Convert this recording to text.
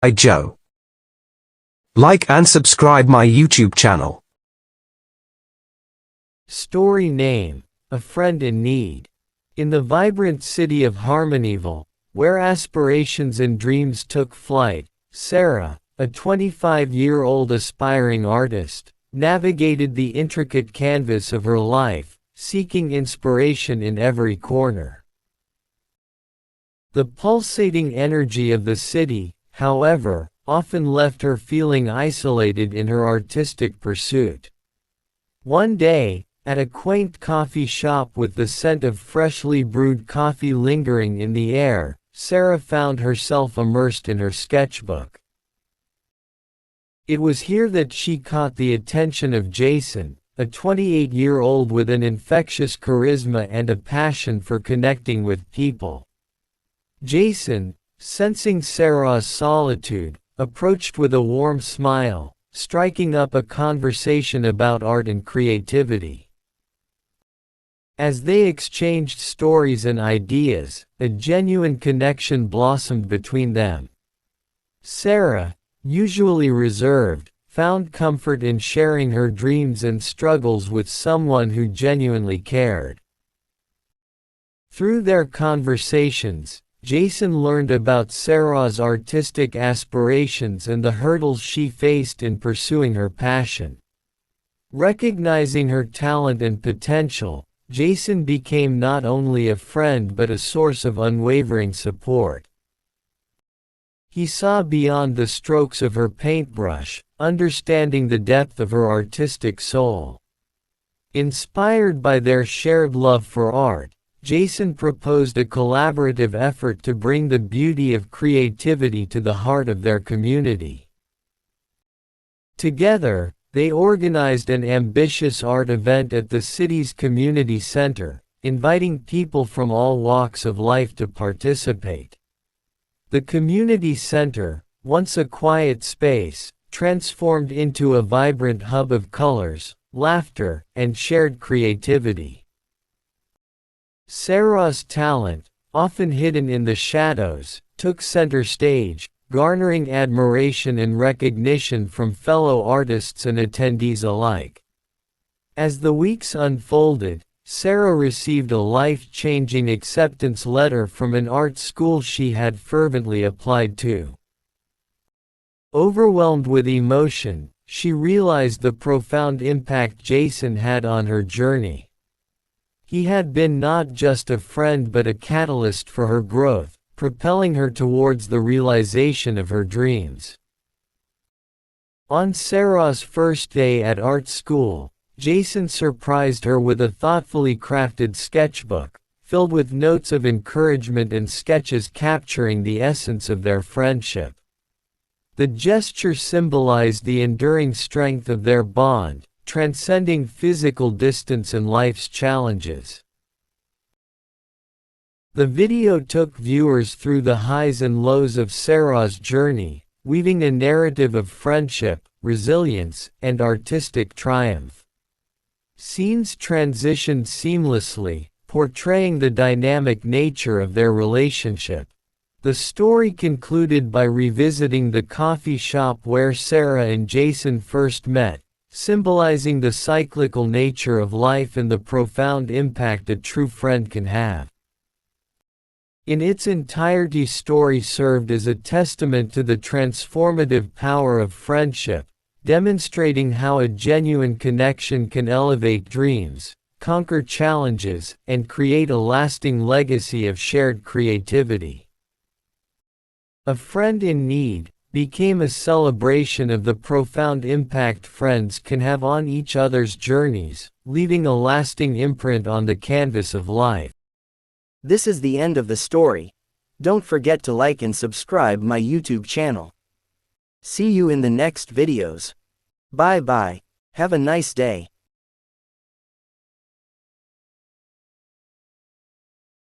Hi Joe. Like and subscribe my YouTube channel. Story name: A Friend in Need. In the vibrant city of Harmonyville, where aspirations and dreams took flight, Sarah, a 25-year-old aspiring artist, navigated the intricate canvas of her life, seeking inspiration in every corner. The pulsating energy of the city, however, often left her feeling isolated in her artistic pursuit. One day, at a quaint coffee shop with the scent of freshly brewed coffee lingering in the air, Sarah found herself immersed in her sketchbook. It was here that she caught the attention of Jason, a 28-year-old with an infectious charisma and a passion for connecting with people. Jason, sensing Sarah's solitude, approached with a warm smile, striking up a conversation about art and creativity. As they exchanged stories and ideas, a genuine connection blossomed between them. Sarah, usually reserved, found comfort in sharing her dreams and struggles with someone who genuinely cared. Through their conversations, Jason learned about Sarah's artistic aspirations and the hurdles she faced in pursuing her passion. Recognizing her talent and potential, Jason became not only a friend but a source of unwavering support. He saw beyond the strokes of her paintbrush, understanding the depth of her artistic soul. Inspired by their shared love for art, Jason proposed a collaborative effort to bring the beauty of creativity to the heart of their community. Together, they organized an ambitious art event at the city's community center, inviting people from all walks of life to participate. The community center, once a quiet space, transformed into a vibrant hub of colors, laughter, and shared creativity. Sarah's talent, often hidden in the shadows, took center stage, garnering admiration and recognition from fellow artists and attendees alike. As the weeks unfolded, Sarah received a life-changing acceptance letter from an art school she had fervently applied to. Overwhelmed with emotion, she realized the profound impact Jason had on her journey. He had been not just a friend but a catalyst for her growth, propelling her towards the realization of her dreams. On Sarah's first day at art school, Jason surprised her with a thoughtfully crafted sketchbook, filled with notes of encouragement and sketches capturing the essence of their friendship. The gesture symbolized the enduring strength of their bond, transcending physical distance and life's challenges. The video took viewers through the highs and lows of Sarah's journey, weaving a narrative of friendship, resilience, and artistic triumph. Scenes transitioned seamlessly, portraying the dynamic nature of their relationship. The story concluded by revisiting the coffee shop where Sarah and Jason first met, symbolizing the cyclical nature of life and the profound impact a true friend can have. In its entirety, story served as a testament to the transformative power of friendship, demonstrating how a genuine connection can elevate dreams, conquer challenges, and create a lasting legacy of shared creativity. A Friend in Need became a celebration of the profound impact friends can have on each other's journeys, leaving a lasting imprint on the canvas of life. This is the end of the story. Don't forget to like and subscribe my YouTube channel. See you in the next videos. Bye bye. Have a nice day.